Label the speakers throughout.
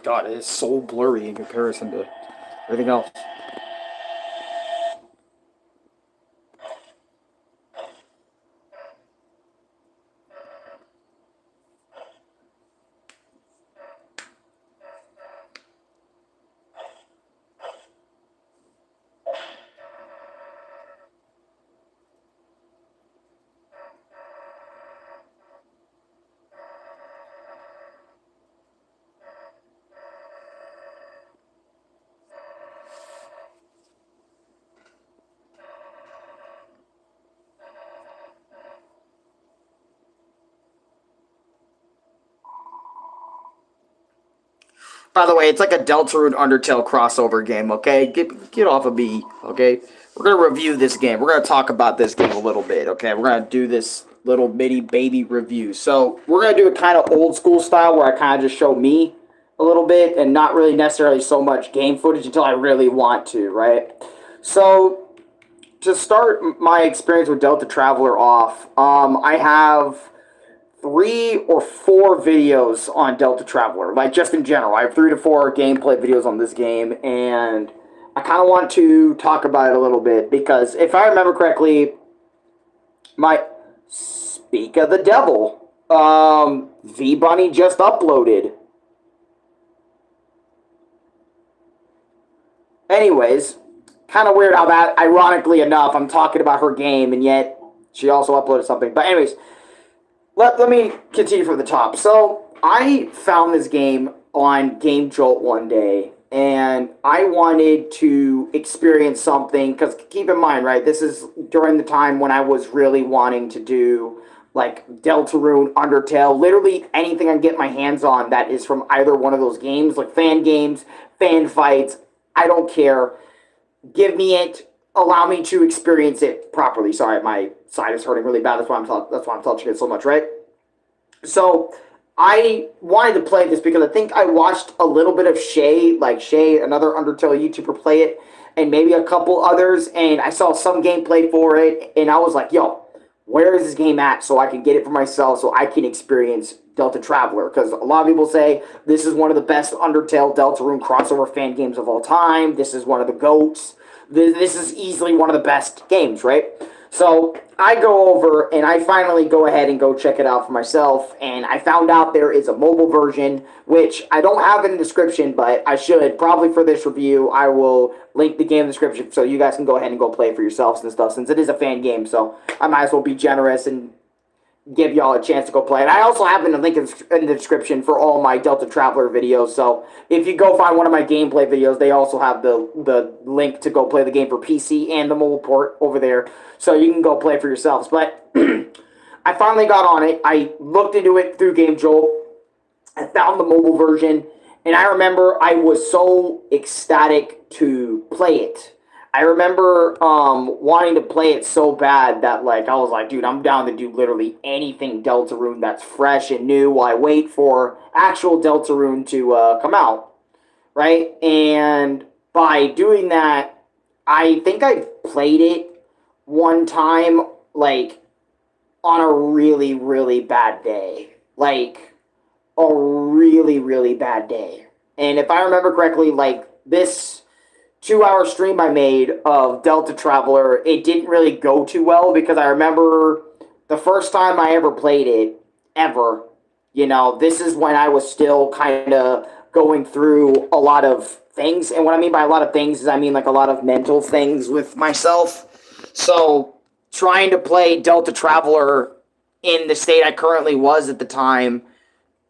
Speaker 1: God, it is so blurry in comparison to everything else. By the way, it's like a Deltarune Undertale crossover game, okay? Get off of me, okay? We're going to review this game. We're going to talk about this game a little bit, okay? We're going to do this little mini baby review. So, we're going to do it kind of old school style where I kind of just show me a little bit and not really necessarily so much game footage until I really want to, right? So, to start my experience with Deltatravler off, I have 3 or 4 videos on Deltatravler, like just in general. I have 3 to 4 gameplay videos on this game, and I kind of want to talk about it a little bit because if I remember correctly, my Speak of the Devil, V Bunny just uploaded. Anyways, kind of weird how that, ironically enough, I'm talking about her game, and yet she also uploaded something. But anyways, let me continue from the top. So, I found this game on Game Jolt one day, and I wanted to experience something, because keep in mind, right, this is during the time when I was really wanting to do, like, Deltarune, Undertale, literally anything I can get my hands on that is from either one of those games, like fan games, fan fights, I don't care. Give me it. Allow me to experience it properly. Sorry, my side is hurting really bad. That's why I'm touching it so much, right? So I wanted to play this because I think I watched a little bit of Shay, another Undertale YouTuber, play it, and maybe a couple others, and I saw some gameplay for it, and I was like, yo, where is this game at so I can get it for myself so I can experience Deltatravler? Because a lot of people say this is one of the best Undertale Deltarune crossover fan games of all time. This is one of the GOATs. This is easily one of the best games, right? So I go over and I finally go ahead and go check it out for myself, and I found out there is a mobile version, which I don't have in the description, but I should. Probably for this review, I will link the game in the description so you guys can go ahead and go play it for yourselves and stuff, since it is a fan game, so I might as well be generous and give y'all a chance to go play it. I also have a link in the description for all my Deltatravler videos, so if you go find one of my gameplay videos, they also have the link to go play the game for PC and the mobile port over there, so you can go play it for yourselves. But I finally got on it. I looked into it through Game Jolt. I found the mobile version, and I remember I was so ecstatic to play it. I remember wanting to play it so bad that, like, I was like, dude, I'm down to do literally anything Deltarune that's fresh and new while I wait for actual Deltarune to come out, right? And by doing that, I think I played it one time, like, on a really, really bad day. Like, a really, really bad day. And if I remember correctly, like, this 2-hour stream I made of Deltatravler, it didn't really go too well because I remember the first time I ever played it, ever, you know, this is when I was still kind of going through a lot of things. And what I mean by a lot of things is I mean like a lot of mental things with myself. So trying to play Deltatravler in the state I currently was at the time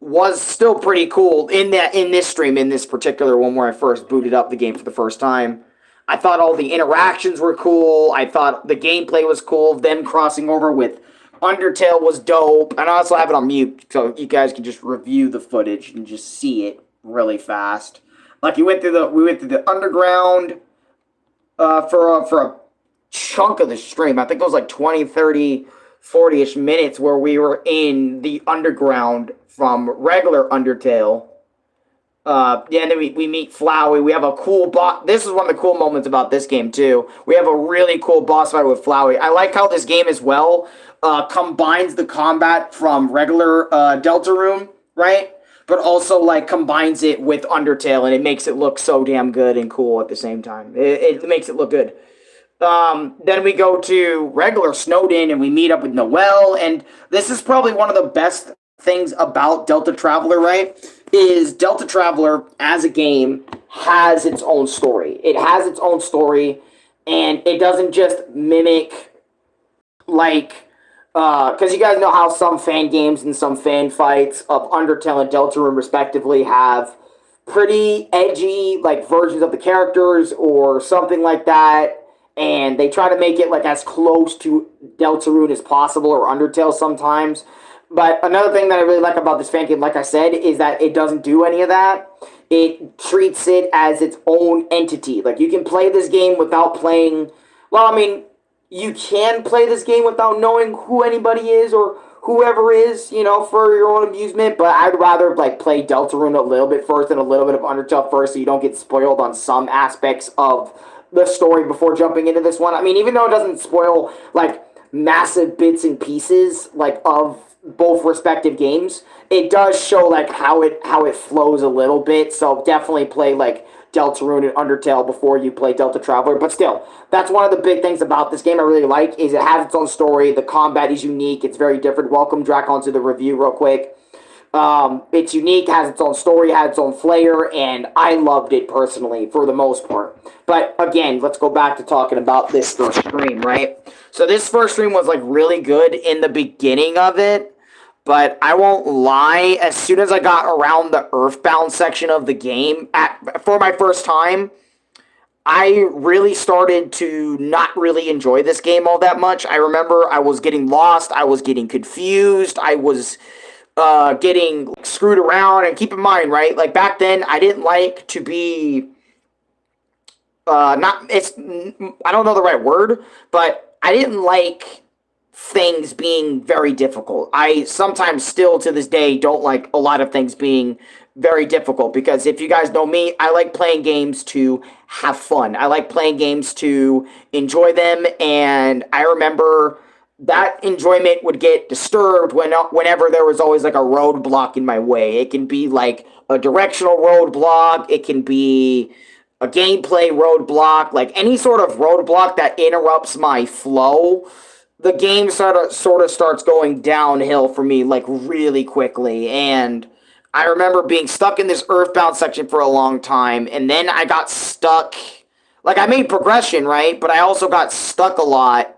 Speaker 1: was still pretty cool in this stream, in this particular one where I first booted up the game for the first time. I thought all the interactions were cool. I thought the gameplay was cool. Them crossing over with Undertale was dope. And I also have it on mute so you guys can just review the footage and just see it really fast. Like we went through the underground for a chunk of the stream. I think it was like 20, 30, 40-ish minutes where we were in the underground from regular Undertale. And then we meet Flowey. We have a cool boss. This is one of the cool moments about this game, too. We have a really cool boss fight with Flowey. I like how this game as well combines the combat from regular Deltarune, right? but also like combines it with Undertale, and it makes it look so damn good and cool at the same time. It makes it look good. Then we go to regular Snowden, and we meet up with Noelle, and this is probably one of the best things about Deltatravler, right? Is Deltatravler as a game has its own story. It has its own story, and it doesn't just mimic like because you guys know how some fan games and some fan fights of Undertale and Deltarune respectively have pretty edgy like versions of the characters or something like that, and they try to make it like as close to Deltarune as possible or Undertale sometimes. But another thing that I really like about this fan game, like I said, is that it doesn't do any of that. It treats it as its own entity. Like, you can play this game without playing... Well, I mean, you can play this game without knowing who anybody is or whoever is, you know, for your own amusement. But I'd rather, like, play Deltarune a little bit first and a little bit of Undertale first so you don't get spoiled on some aspects of the story before jumping into this one. I mean, even though it doesn't spoil, like, massive bits and pieces, like, of both respective games, it does show like how it flows a little bit. So definitely play like Deltarune and Undertale before you play Deltatravler. But still, that's one of the big things about this game I really like, is it has its own story. The combat is unique. It's very different. Welcome, Drakon, to the review real quick. It's unique, has its own story, has its own flair, and I loved it personally for the most part. But again, let's go back to talking about this first stream, right? So this first stream was like really good in the beginning of it. But I won't lie, as soon as I got around the Earthbound section of the game, for my first time, I really started to not really enjoy this game all that much. I remember I was getting lost, I was getting confused, I was getting screwed around, and keep in mind, right, like back then, I didn't like to be, I don't know the right word, but I didn't like things being very difficult. I sometimes still to this day don't like a lot of things being very difficult, because if you guys know me, I like playing games to have fun. I like playing games to enjoy them, and I remember that enjoyment would get disturbed whenever there was always like a roadblock in my way. It can be like a directional roadblock, it can be a gameplay roadblock, like any sort of roadblock that interrupts my flow. The game sort of starts going downhill for me, like, really quickly, and I remember being stuck in this Earthbound section for a long time, and then I got stuck, like, I made progression, right, but I also got stuck a lot,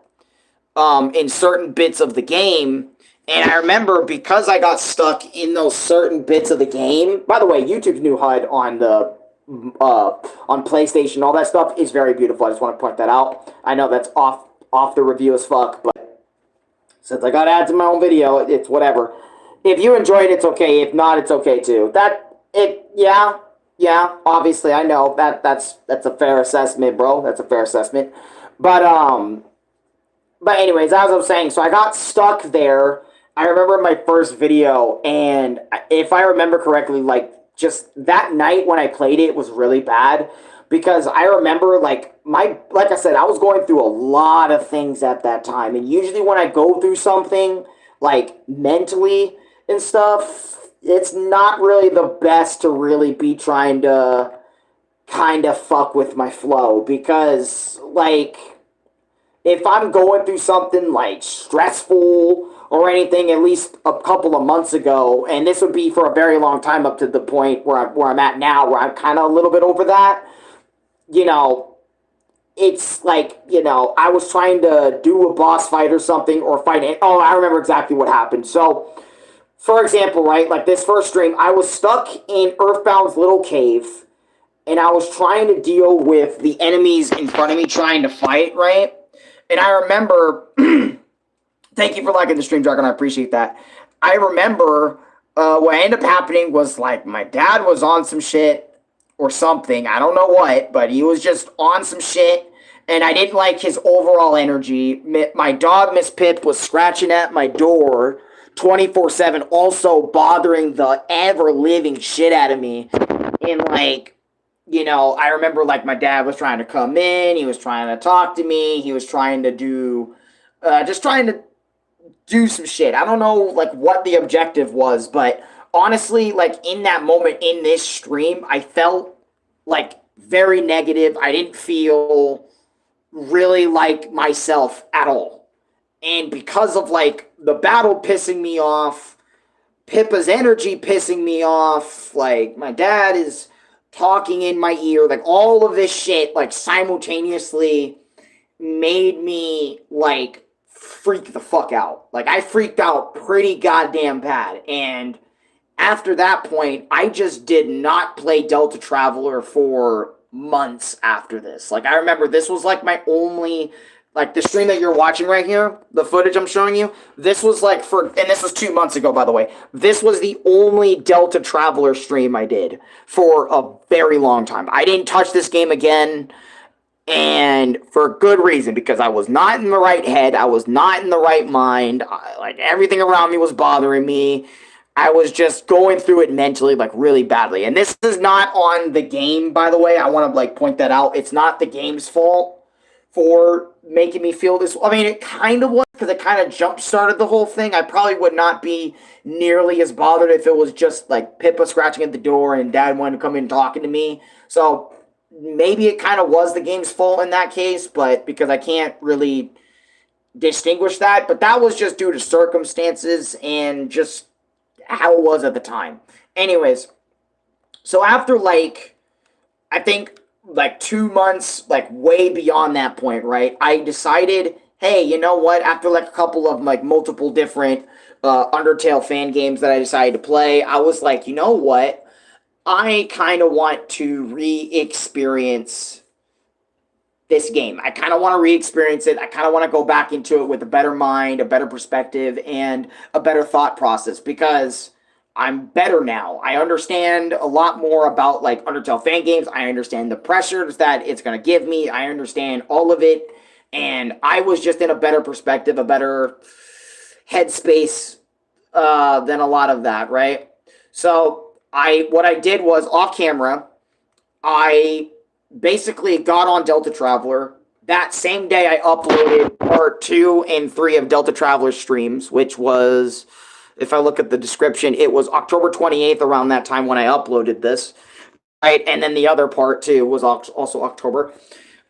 Speaker 1: in certain bits of the game, and I remember, because I got stuck in those certain bits of the game, by the way, YouTube's new HUD on the, on PlayStation, all that stuff is very beautiful. I just want to point that out. I know that's off the review as fuck, but since I got ads in my own video, it's whatever. If you enjoyed it, it's okay. If not, it's okay too. Yeah, obviously, I know that's a fair assessment, bro. That's a fair assessment. But anyways, as I was saying, so I got stuck there. I remember my first video, and if I remember correctly, like, just that night when I played it was really bad. Because I remember, like I said, I was going through a lot of things at that time. And usually when I go through something, like, mentally and stuff, it's not really the best to really be trying to kind of fuck with my flow. Because, like, if I'm going through something, like, stressful or anything, at least a couple of months ago, and this would be for a very long time up to the point where I'm at now, where I'm kind of a little bit over that, you know, it's like, you know, I was trying to do a boss fight or something, or fight it. Oh, I remember exactly what happened. So, for example, right, like this first stream, I was stuck in Earthbound's little cave, and I was trying to deal with the enemies in front of me trying to fight, right? And I remember, thank you for liking the stream, Dragon, I appreciate that. I remember what ended up happening was, like, my dad was on some shit, or something, I don't know what, but he was just on some shit, and I didn't like his overall energy. My dog, Miss Pip, was scratching at my door 24/7, also bothering the ever-living shit out of me, and, like, you know, I remember, like, my dad was trying to come in, he was trying to talk to me, he was trying to do, just trying to do some shit. I don't know, like, what the objective was, but honestly, like, in that moment in this stream, I felt, like, very negative. I didn't feel really like myself at all. And because of, like, the battle pissing me off, Pippa's energy pissing me off, like, my dad is talking in my ear, like, all of this shit, like, simultaneously made me, like, freak the fuck out. Like, I freaked out pretty goddamn bad. And after that point, I just did not play Deltatravler for months after this. Like, I remember this was, like, my only, like, the stream that you're watching right here, the footage I'm showing you, this was, like, and this was 2 months ago, by the way. This was the only Deltatravler stream I did for a very long time. I didn't touch this game again, and for good reason, because I was not in the right head, I was not in the right mind, like, everything around me was bothering me. I was just going through it mentally, like, really badly. And this is not on the game, by the way. I want to, like, point that out. It's not the game's fault for making me feel this. I mean, it kind of was, because it kind of jump-started the whole thing. I probably would not be nearly as bothered if it was just, like, Pippa scratching at the door and Dad wanted to come in talking to me. So maybe it kind of was the game's fault in that case, but because I can't really distinguish that. But that was just due to circumstances and just how it was at the time. Anyways, so after, like, I think, like, 2 months, like, way beyond that point, right, I decided, hey, you know what, after, like, a couple of, like, multiple different Undertale fan games that I decided to play, I was like, you know what, I kind of want to re-experience this game. I kind of want to re-experience it. I kind of want to go back into it with a better mind, a better perspective, and a better thought process, because I'm better now. I understand a lot more about, like, Undertale fan games. I understand the pressures that it's going to give me. I understand all of it, and I was just in a better perspective, a better headspace than a lot of that, right? So what I did was, off camera, I basically got on Deltatravler. That same day, I uploaded part 2 and 3 of Deltatravler streams, which was, if I look at the description, it was October 28th, around that time when I uploaded this, right? And then the other part, too, was also October.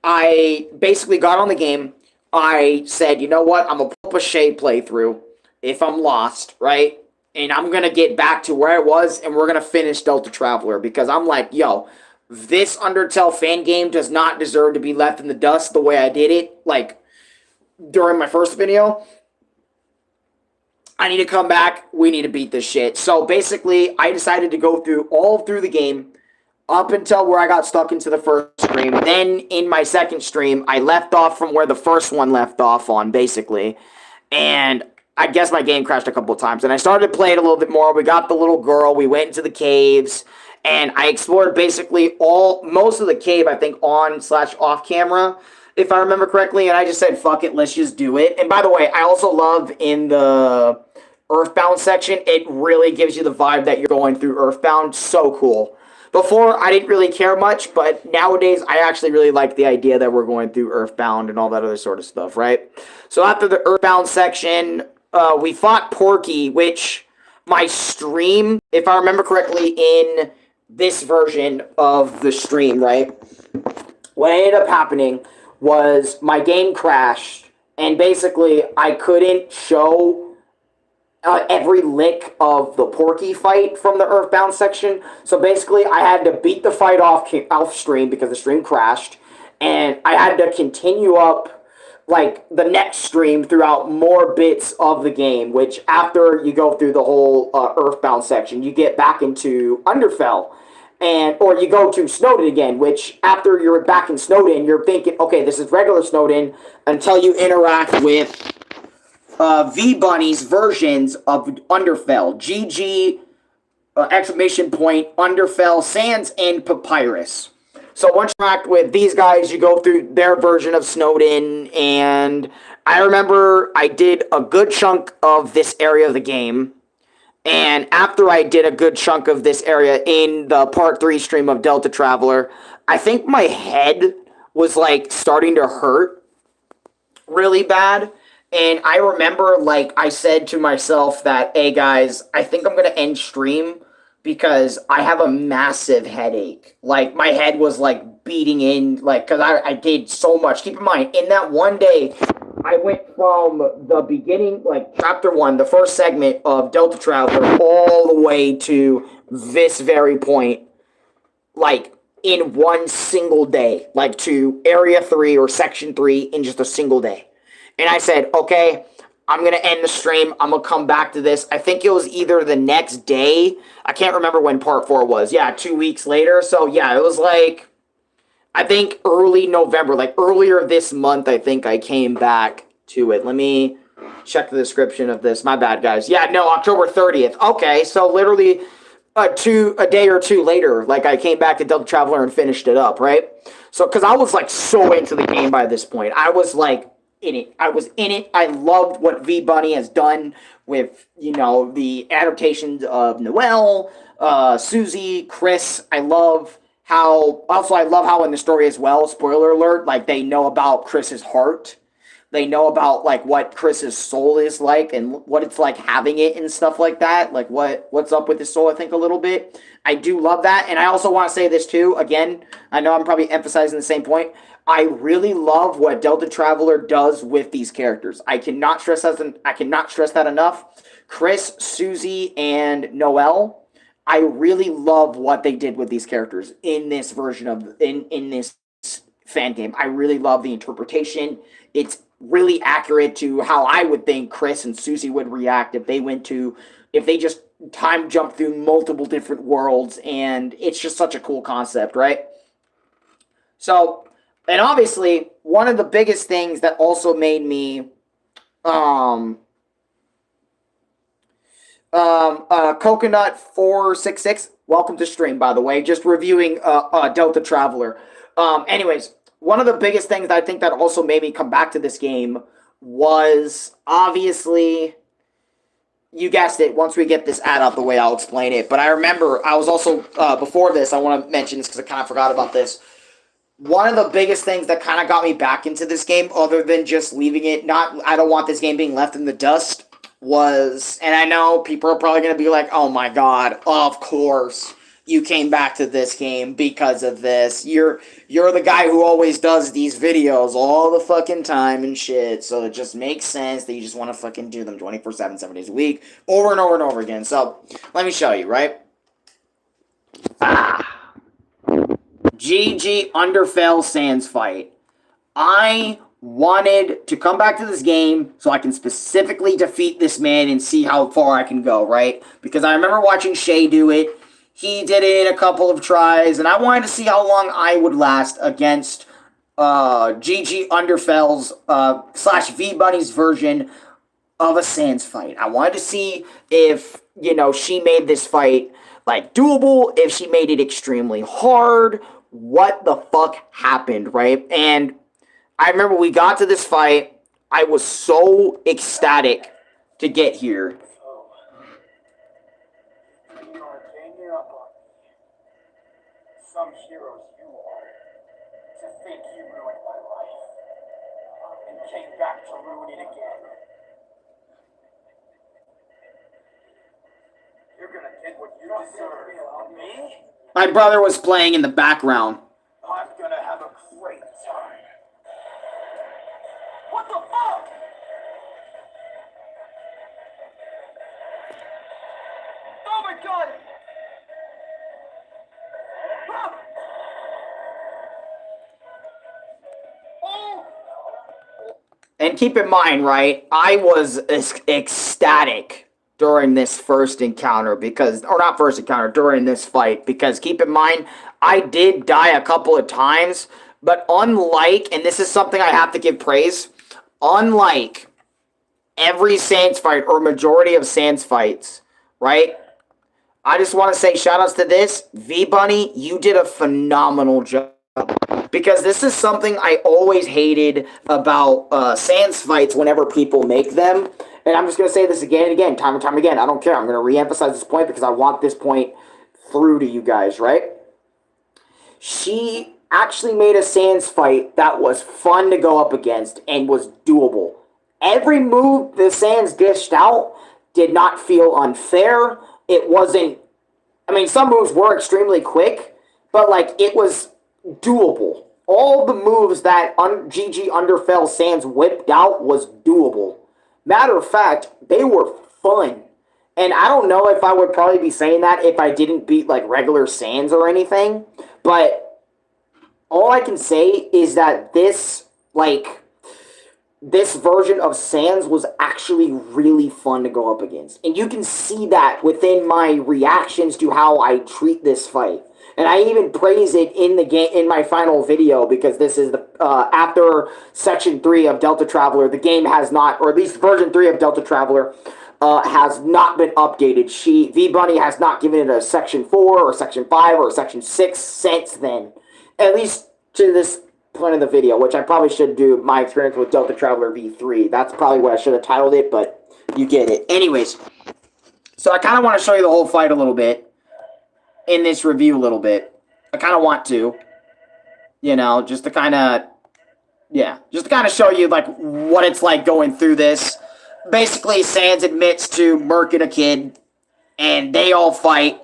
Speaker 1: I basically got on the game. I said, you know what? I'm going to pull up a Shay playthrough if I'm lost, right? And I'm going to get back to where I was, and we're going to finish Deltatravler, because I'm like, yo, this Undertale fan game does not deserve to be left in the dust the way I did it, like, during my first video. I need to come back. We need to beat this shit. So basically, I decided to go through the game up until where I got stuck into the first stream. Then in my second stream, I left off from where the first one left off on, basically. And I guess my game crashed a couple of times. And I started to play it a little bit more. We got the little girl. We went into the caves. And I explored basically most of the cave, I think, on/off camera, if I remember correctly. And I just said, fuck it, let's just do it. And by the way, I also love in the Earthbound section, it really gives you the vibe that you're going through Earthbound. So cool. Before, I didn't really care much, but nowadays, I actually really like the idea that we're going through Earthbound and all that other sort of stuff, right? So after the Earthbound section, we fought Porky, which my stream, if I remember correctly, in this version of the stream, right? What ended up happening was my game crashed, and basically I couldn't show every lick of the Porky fight from the Earthbound section. So basically I had to beat the fight off stream because the stream crashed, and I had to continue up, like, the next stream throughout more bits of the game, which after you go through the whole Earthbound section, you get back into Undertale. Or you go to Snowden again, which after you're back in Snowden, you're thinking, okay, this is regular Snowden, until you interact with V-Bunny's versions of Undertale. GG, exclamation point, Undertale, Sans, and Papyrus. So once you interact with these guys, you go through their version of Snowden, and I remember I did a good chunk of this area of the game. And after I did a good chunk of this area in the part 3 stream of Deltatravler, I think my head was, like, starting to hurt really bad. And I remember, like, I said to myself that, hey guys, I think I'm gonna end stream because I have a massive headache. Like, my head was like beating in, like, because I did so much. Keep in mind, in that one day, I went from the beginning, like chapter 1, the first segment of Deltatravler, all the way to this very point, like in one single day, like to area 3 or section 3 in just a single day. And I said, okay, I'm going to end the stream. I'm going to come back to this. I think it was either the next day. I can't remember when part 4 was. Yeah, 2 weeks later. So yeah, it was like, I think early November, like earlier this month, I think I came back to it. Let me check the description of this. My bad, guys. Yeah, no, October 30th. Okay, so literally a day or two later, like I came back to Deltarune and finished it up, right? So, because I was like so into the game by this point. I was like in it. I was in it. I loved what V Bunny has done with, you know, the adaptations of Noelle, Susie, Chris. I love how in the story as well, spoiler alert, like they know about Chris's heart. They know about like what Chris's soul is like and what it's like having it and stuff like that. Like what's up with his soul, I think a little bit. I do love that. And I also want to say this too. Again, I know I'm probably emphasizing the same point. I really love what Deltatravler does with these characters. I cannot stress that enough. Chris, Susie, and Noelle. I really love what they did with these characters in this version of in this fan game. I really love the interpretation. It's really accurate to how I would think Chris and Susie would react if they just time jump through multiple different worlds, and it's just such a cool concept, right? So, and obviously, one of the biggest things that also made me Coconut 466, welcome to stream, by the way, just reviewing Deltatravler. Anyways, one of the biggest things that I think that also made me come back to this game was, obviously, you guessed it, once we get this ad out the way, I'll explain it. But I remember, I was also, before this, I want to mention this because I kind of forgot about this. One of the biggest things that kind of got me back into this game, other than just leaving it, I don't want this game being left in the dust, was, and I know people are probably going to be like, oh my god, of course you came back to this game because of this. You're the guy who always does these videos all the fucking time and shit, so it just makes sense that you just want to fucking do them 24/7, 7 days a week, over and over and over again. So, let me show you, right? GG Undertale Sans fight. I wanted to come back to this game so I can specifically defeat this man and see how far I can go, right? Because I remember watching Shay do it. He did it in a couple of tries, and I wanted to see how long I would last against GG Undertale's slash V Bunny's version of a Sans fight. I wanted to see if, you know, she made this fight, like, doable, if she made it extremely hard, what the fuck happened, right? And I remember we got to this fight, I was so ecstatic to get here.
Speaker 2: Some heroes you are, to think you ruined my life, and came back to ruin it again. You're gonna get what you deserve. Me?
Speaker 1: My brother was playing in the background.
Speaker 2: I'm gonna have a great time. What the fuck? Oh my god!
Speaker 1: And keep in mind, right, I was ecstatic during this first encounter because, or not first encounter, during this fight, because keep in mind, I did die a couple of times, but unlike, and this is something I have to give praise, unlike every Sans fight, or majority of Sans fights, right, I just want to say shoutouts to this, V-Bunny, you did a phenomenal job. Because this is something I always hated about Sans fights whenever people make them. And I'm just going to say this again and again, time and time again. I don't care. I'm going to re-emphasize this point because I want this point through to you guys, right? She actually made a Sans fight that was fun to go up against and was doable. every move the Sans dished out did not feel unfair. It wasn't, I mean, some moves were extremely quick, but, like, it was doable. All the moves that GG Underfell Sans whipped out was doable. Matter of fact, they were fun. And I don't know if I would probably be saying that if I didn't beat, like, regular Sans or anything, but all I can say is that this, like, this version of Sans was actually really fun to go up against. And you can see that within my reactions to how I treat this fight. And I even praise it in the game, in my final video, because this is the after Section 3 of Deltatravler, the game has not, or at least version 3 of Deltatravler, has not been updated. V-Bunny has not given it a Section 4 or Section 5 or Section 6 since then. At least to this point of the video, which I probably should do my experience with Deltatravler V3. That's probably what I should have titled it, but you get it. Anyways, so I kind of want to show you the whole fight a little bit in this review a little bit. I kind of want to, you know, just to kind of, yeah, just to kind of show you, like, what it's like going through this. Basically, Sans admits to murking a kid, and they all fight,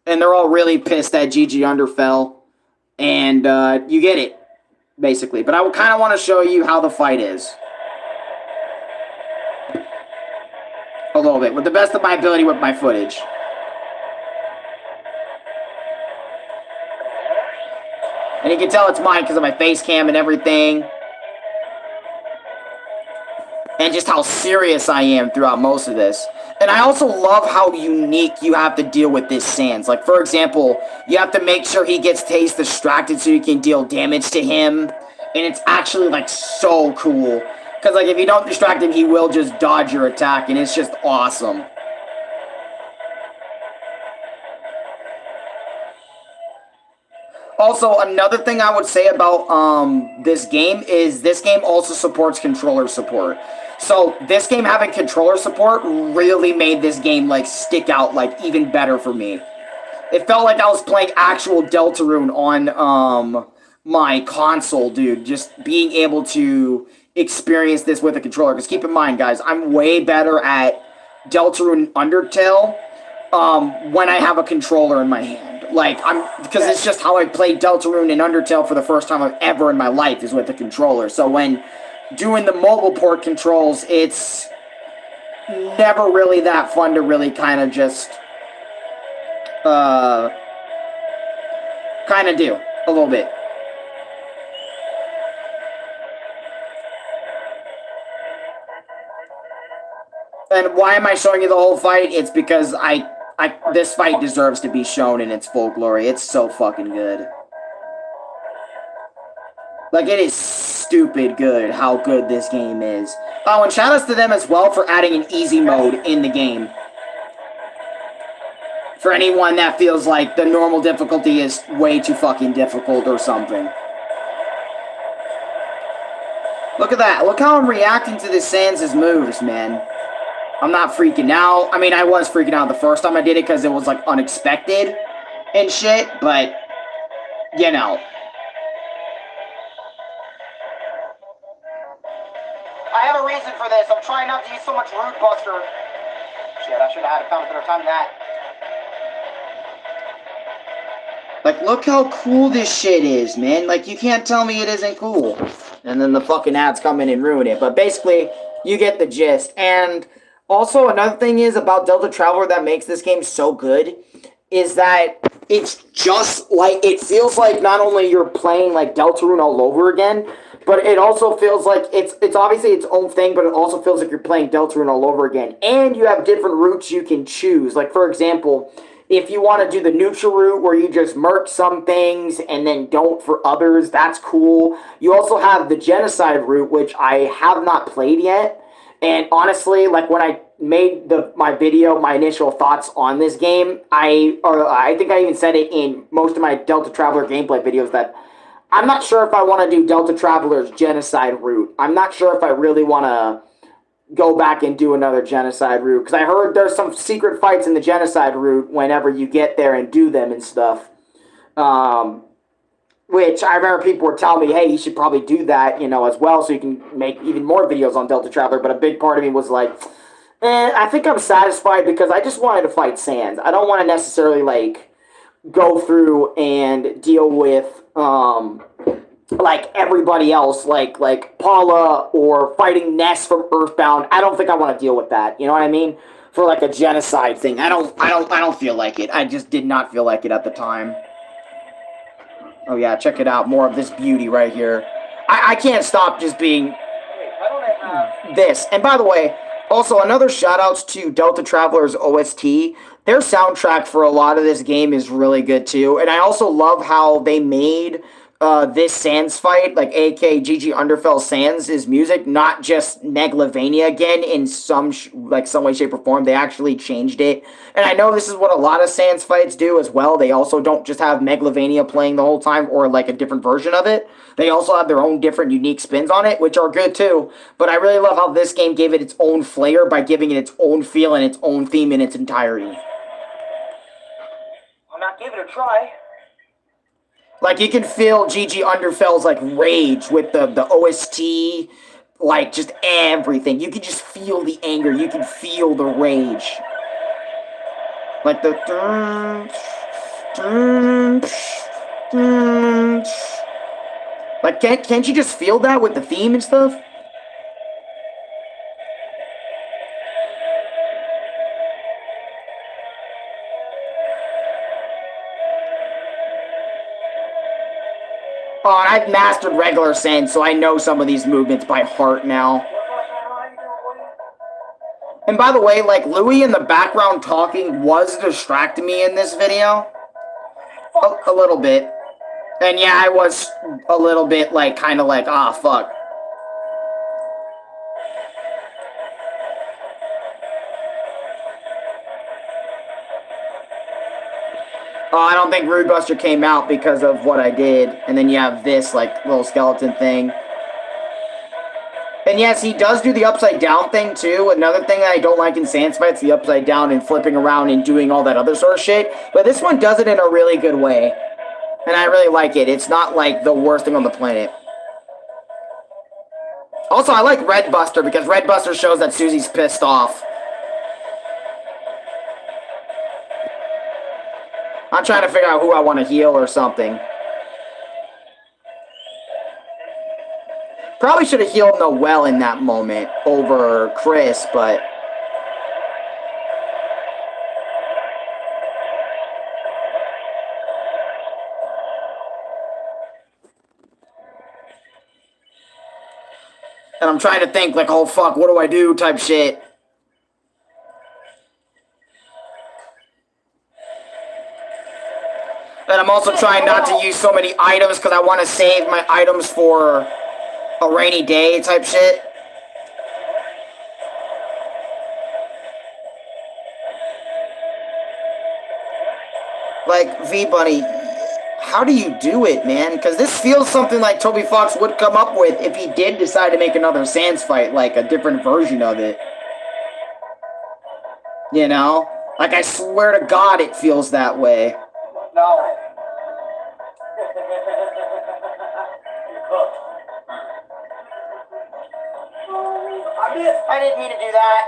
Speaker 1: and they're all really pissed at GG Underfell, and you get it, basically. But I kind of want to show you how the fight is. A little bit, with the best of my ability with my footage. And you can tell it's mine because of my face cam and everything. And just how serious I am throughout most of this. And I also love how unique you have to deal with this Sans. Like, for example, you have to make sure he gets Taste distracted so you can deal damage to him. And it's actually, like, so cool. Because, like, if you don't distract him, he will just dodge your attack. And it's just awesome. Also, another thing I would say about this game is this game also supports controller support. So, this game having controller support really made this game, like, stick out, like, even better for me. It felt like I was playing actual Deltarune on my console, dude. Just being able to experience this with a controller. Because keep in mind, guys, I'm way better at Deltarune Undertale when I have a controller in my hand. Like, because it's just how I played Deltarune and Undertale for the first time ever in my life is with the controller. So when doing the mobile port controls, it's never really that fun to really kind of just, kind of do a little bit. And why am I showing you the whole fight? It's because this fight deserves to be shown in its full glory. It's so fucking good. Like, it is stupid good how good this game is. Oh, and shout outs to them as well for adding an easy mode in the game. For anyone that feels like the normal difficulty is way too fucking difficult or something. Look at that. Look how I'm reacting to this Sans' moves, man. I'm not freaking out. I mean, I was freaking out the first time I did it because it was, like, unexpected and shit, but, you know. I have a reason for this. I'm trying not to use so much Root Buster. Shit, I should have found a better time than that. Like, look how cool this shit is, man. Like, you can't tell me it isn't cool. And then the fucking ads come in and ruin it. But basically, you get the gist. And also, another thing is about Deltatravler that makes this game so good is that it's just like, it feels like not only you're playing like Deltarune all over again, but it also feels like it's obviously its own thing, but it also feels like you're playing Deltarune all over again. And you have different routes you can choose. Like, for example, if you want to do the neutral route where you just murk some things and then don't for others, that's cool. You also have the genocide route, which I have not played yet. And honestly, like, when I made my video, my initial thoughts on this game, I think I even said it in most of my Deltatravler gameplay videos that I'm not sure if I want to do Deltatravler's genocide route. I'm not sure if I really want to go back and do another genocide route, because I heard there's some secret fights in the genocide route whenever you get there and do them and stuff. which I remember people were telling me, hey, you should probably do that, you know, as well, so you can make even more videos on Deltatravler. But a big part of me was like, I think I'm satisfied because I just wanted to fight Sans. I don't want to necessarily, like, go through and deal with, like, everybody else, like Paula or fighting Ness from Earthbound. I don't think I want to deal with that, you know what I mean? For, like, a genocide thing. I don't feel like it. I just did not feel like it at the time. Oh, yeah, check it out. More of this beauty right here. I can't stop just being this. And by the way, also, another shout-outs to Deltatravler's OST. Their soundtrack for a lot of this game is really good, too. And I also love how they made this Sans fight, like AK GG Underfell Sans' music, not just Megalovania again in some way, shape, or form. They actually changed it. And I know this is what a lot of Sans fights do as well. They also don't just have Megalovania playing the whole time or like a different version of it. They also have their own different unique spins on it, which are good too. But I really love how this game gave it its own flair by giving it its own feel and its own theme in its entirety.
Speaker 2: I'll not give it a try.
Speaker 1: Like, you can feel GG Underfell's, like, rage with the OST, like, just everything. You can just feel the anger. You can feel the rage. Like, the... Like, can't you just feel that with the theme and stuff? Oh, and I've mastered regular Sans, so I know some of these movements by heart now. And by the way, like, Louis in the background talking was distracting me in this video. A little bit. And yeah, I was a little bit, like, kind of like, ah, fuck. Oh, I don't think Rude Buster came out because of what I did. And then you have this, like, little skeleton thing. And yes, he does do the upside down thing, too. Another thing that I don't like in Sans fights, the upside down and flipping around and doing all that other sort of shit. But this one does it in a really good way. And I really like it. It's not, like, the worst thing on the planet. Also, I like Red Buster because Red Buster shows that Susie's pissed off. I'm trying to figure out who I want to heal or something. Probably should have healed Noelle in that moment over Chris, but... And I'm trying to think, like, oh, fuck, what do I do type shit. And I'm also trying not to use so many items because I want to save my items for a rainy day type shit. Like, V-Bunny, how do you do it, man? Because this feels something like Toby Fox would come up with if he did decide to make another Sans fight, like a different version of it. You know? Like, I swear to God it feels that way.
Speaker 2: No. I didn't mean to do that.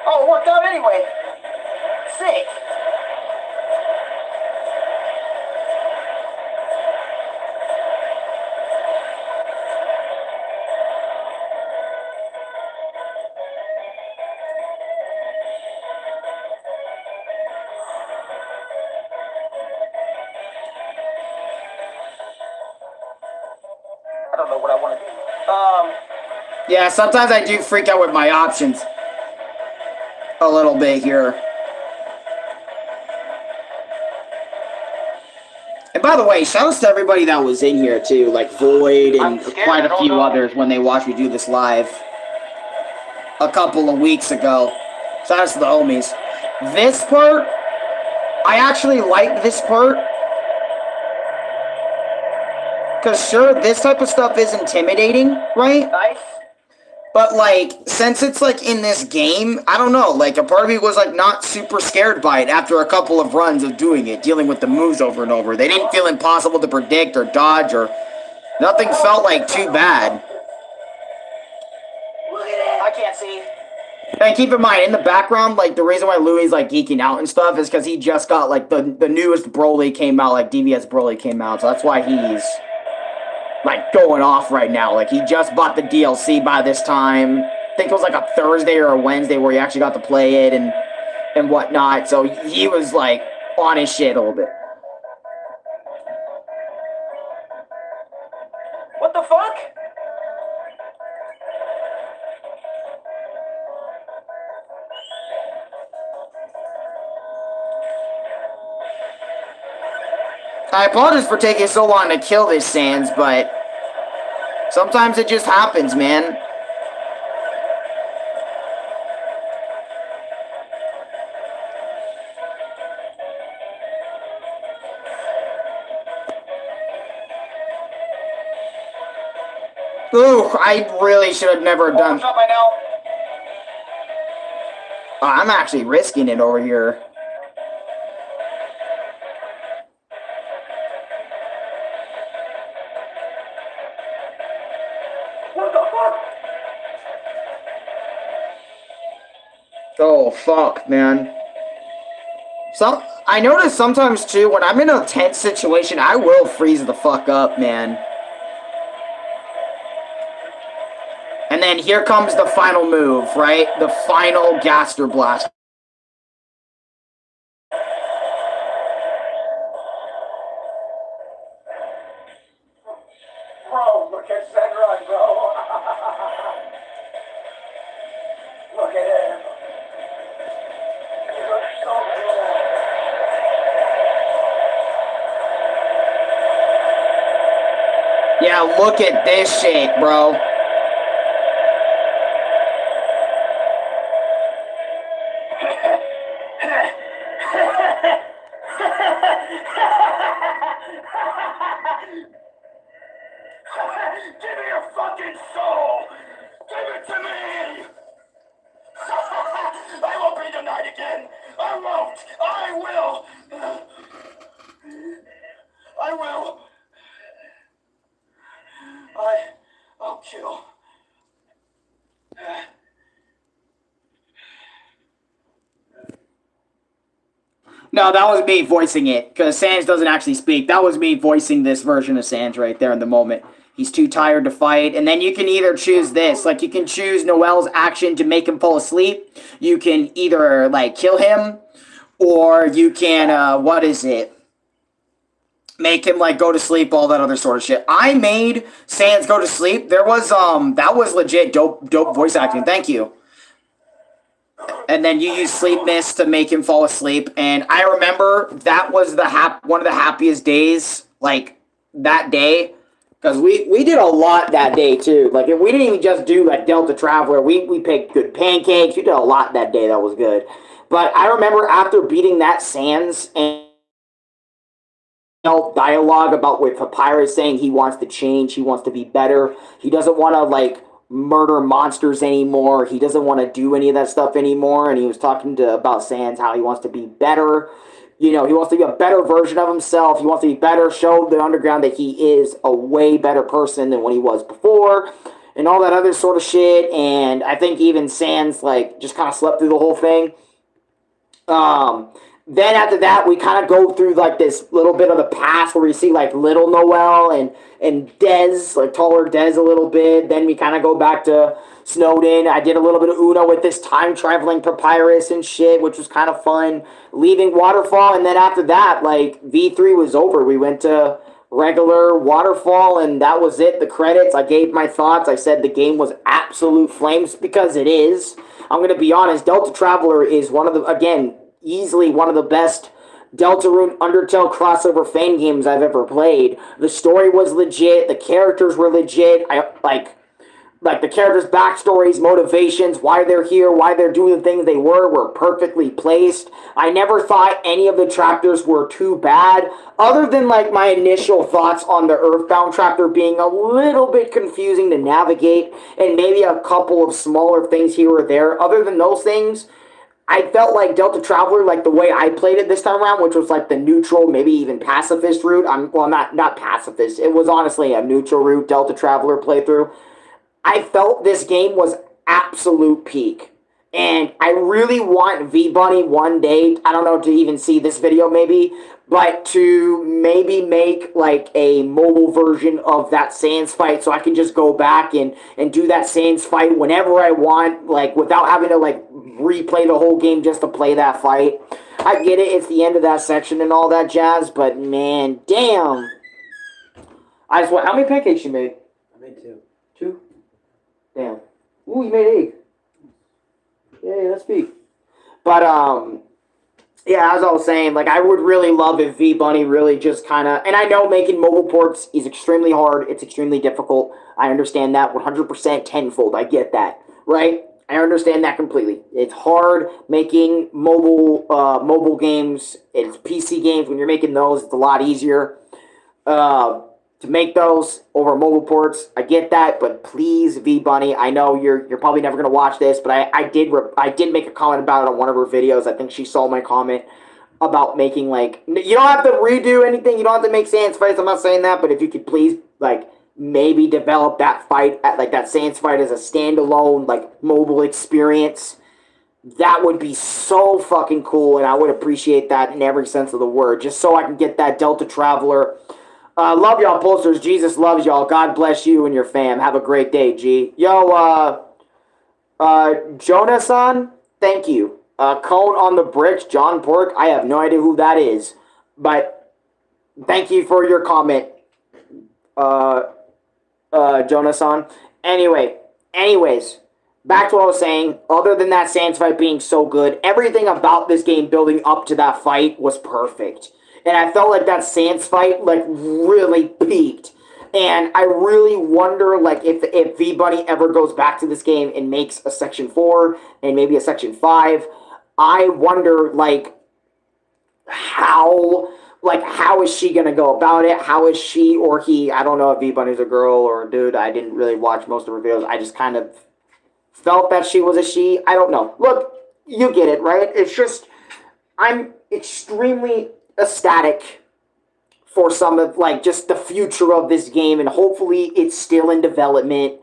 Speaker 2: Oh, it worked out anyway. Sick. I don't know what I want to do.
Speaker 1: Yeah, sometimes I do freak out with my options. A little bit here. And by the way, shoutouts to everybody that was in here too, like Void and quite a few others when they watched me do this live a couple of weeks ago. Shoutouts to the homies. This part, I actually like this part. Because sure, this type of stuff is intimidating, right?
Speaker 2: Nice.
Speaker 1: But, like, since it's, like, in this game, I don't know, like, a part of me was, like, not super scared by it after a couple of runs of doing it, dealing with the moves over and over. They didn't feel impossible to predict or dodge, or nothing felt, like, too bad.
Speaker 2: Look at it! I can't see.
Speaker 1: And keep in mind, in the background, like, the reason why Louie's, like, geeking out and stuff is because he just got, like, the newest Broly came out, like, DVS Broly came out, so that's why he's, like, going off right now. Like, he just bought the DLC by this time. I think it was, like, a Thursday or a Wednesday where he actually got to play it and whatnot, so he was, like, on his shit a little bit.
Speaker 2: What the fuck?
Speaker 1: I apologize for taking so long to kill this Sans, but sometimes it just happens, man. Ooh, I really should have never done.
Speaker 2: What's up by now?
Speaker 1: I'm actually risking it over here.
Speaker 2: What the fuck?
Speaker 1: Oh, fuck, man. I notice sometimes, too, when I'm in a tense situation, I will freeze the fuck up, man. And then here comes the final move, right? The final Gaster Blast.
Speaker 2: Bro, look at Zenrai, bro. Look at him. He looks so cool.
Speaker 1: Yeah, look at this shit, bro.
Speaker 2: Give me your fucking soul! Give it to me! I won't be denied again! I won't! I will! I will! I'll kill.
Speaker 1: No, that was me voicing it, because Sans doesn't actually speak. That was me voicing this version of Sans right there in the moment. He's too tired to fight, and then you can either choose this. Like, you can choose Noel's action to make him fall asleep. You can either, like, kill him, or you can, what is it? Make him, like, go to sleep, all that other sort of shit. I made Sans go to sleep. There was, that was legit dope voice acting. Thank you. And then you use sleep mist to make him fall asleep. And I remember that was one of the happiest days, like, that day. Because we did a lot that day, too. Like, we didn't even just do, like, Deltatravler. We picked good pancakes. We did a lot that day that was good. But I remember after beating that Sans and dialogue about with Papyrus saying he wants to change, he wants to be better. He doesn't want to, like, murder monsters anymore. He doesn't want to do any of that stuff anymore. And he was talking about Sans, how he wants to be better. You know, he wants to be a better version of himself. He wants to be better, show the underground that he is a way better person than when he was before, and all that other sort of shit. And I think even Sans, like, just kind of slept through the whole thing. Then after that, we kind of go through, like, this little bit of the past where we see, like, little Noel and Dez, like, taller Dez a little bit. Then we kind of go back to Snowden. I did a little bit of Uno with this time-traveling Papyrus and shit, which was kind of fun. Leaving Waterfall, and then after that, like, V3 was over. We went to regular Waterfall, and that was it. The credits, I gave my thoughts. I said the game was absolute flames, because it is. I'm going to be honest, Deltatravler is one of the, again, easily one of the best Deltarune Undertale crossover fan games I've ever played. The story was legit. The characters were legit. like the characters' backstories, motivations, why they're here, why they're doing the things they were perfectly placed. I never thought any of the chapters were too bad, other than like my initial thoughts on the Earthbound chapter being a little bit confusing to navigate, and maybe a couple of smaller things here or there. Other than those things, I felt like Deltatravler, like the way I played it this time around, which was like the neutral, maybe even pacifist route. Well, not pacifist. It was honestly a neutral route Deltatravler playthrough. I felt this game was absolute peak. And I really want V-Bunny one day, I don't know, to even see this video maybe, but to maybe make like a mobile version of that Sans fight so I can just go back and do that Sans fight whenever I want, like without having to like replay the whole game just to play that fight. I get it, it's the end of that section and all that jazz, but man, damn. I just want, how many pancakes you made?
Speaker 3: I made 2.
Speaker 1: 2? Damn. Ooh, you made 8. Yeah, that's big. But, yeah, as I was saying, like, I would really love if V-Bunny really just kind of, and I know making mobile ports is extremely hard, it's extremely difficult, I understand that 100% tenfold, I get that, right? I understand that completely. It's hard making mobile games, it's PC games, when you're making those, it's a lot easier, to make those over mobile ports. I get that, but please, V-Bunny, I know you're probably never gonna watch this, but I did make a comment about it on one of her videos. I think she saw my comment about making, like, you don't have to redo anything, you don't have to make Sans fights, I'm not saying that, but if you could please, like, maybe develop that fight, like that Sans fight as a standalone, like, mobile experience, that would be so fucking cool, and I would appreciate that in every sense of the word, just so I can get that Deltatravler. Love y'all, posters. Jesus loves y'all. God bless you and your fam. Have a great day, G. Yo, Jonah-san, thank you. Cone on the bricks, John Pork. I have no idea who that is, but thank you for your comment, Jonah-san. Anyways, back to what I was saying. Other than that Sans fight being so good, everything about this game building up to that fight was perfect. And I felt like that Sans fight, like, really peaked. And I really wonder, like, if V-Bunny ever goes back to this game and makes a Section 4 and maybe a Section 5, I wonder, like, how is she going to go about it? How is she or he, I don't know if V-Bunny's a girl or a dude. I didn't really watch most of her videos. I just kind of felt that she was a she. I don't know. Look, you get it, right? It's just, I'm extremely ecstatic for some of, like, just the future of this game, and hopefully it's still in development,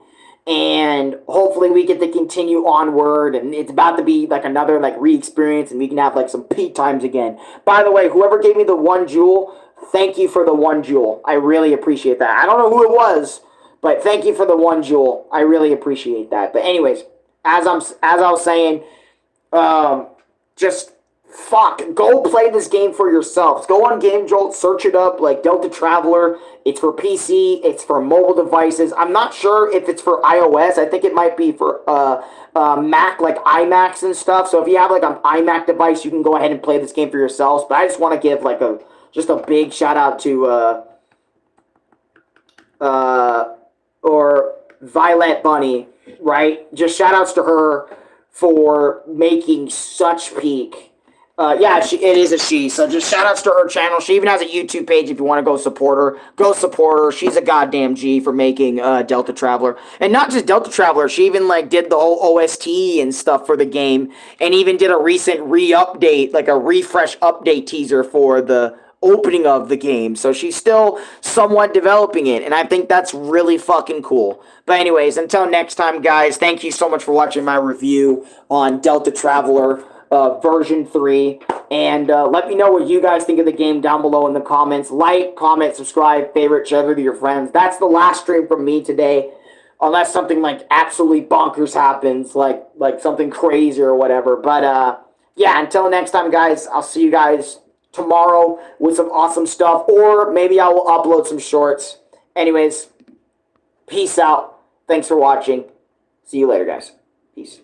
Speaker 1: and hopefully we get to continue onward, and it's about to be like another like re-experience, and we can have like some peak times again. By the way, whoever gave me the 1 jewel, thank you for the 1 jewel. I really appreciate that. I don't know who it was, but thank you for the 1 jewel. I really appreciate that. But anyways, as I was saying, just fuck, go play this game for yourselves. Go on Game Jolt, search it up, like Deltatravler. It's for PC, it's for mobile devices. I'm not sure if it's for iOS. I think it might be for Mac, like iMacs and stuff. So if you have like an iMac device, you can go ahead and play this game for yourselves. But I just want to give like just a big shout out to or Violet Bunny, right? Just shout outs to her for making such peak. Yeah, it is a she, so just shout-outs to her channel. She even has a YouTube page if you want to go support her. Go support her. She's a goddamn G for making Deltatravler. And not just Deltatravler, she even, like, did the whole OST and stuff for the game, and even did a recent re-update, like a refresh update teaser for the opening of the game. So she's still somewhat developing it, and I think that's really fucking cool. But anyways, until next time, guys, thank you so much for watching my review on Deltatravler. Version 3, and let me know what you guys think of the game down below in the comments. Like, comment, subscribe, favorite, share it with your friends. That's the last stream from me today, unless something like absolutely bonkers happens, like something crazy or whatever. But yeah, until next time, guys, I'll see you guys tomorrow with some awesome stuff, or maybe I will upload some shorts. Anyways, peace out. Thanks for watching. See you later, guys. Peace.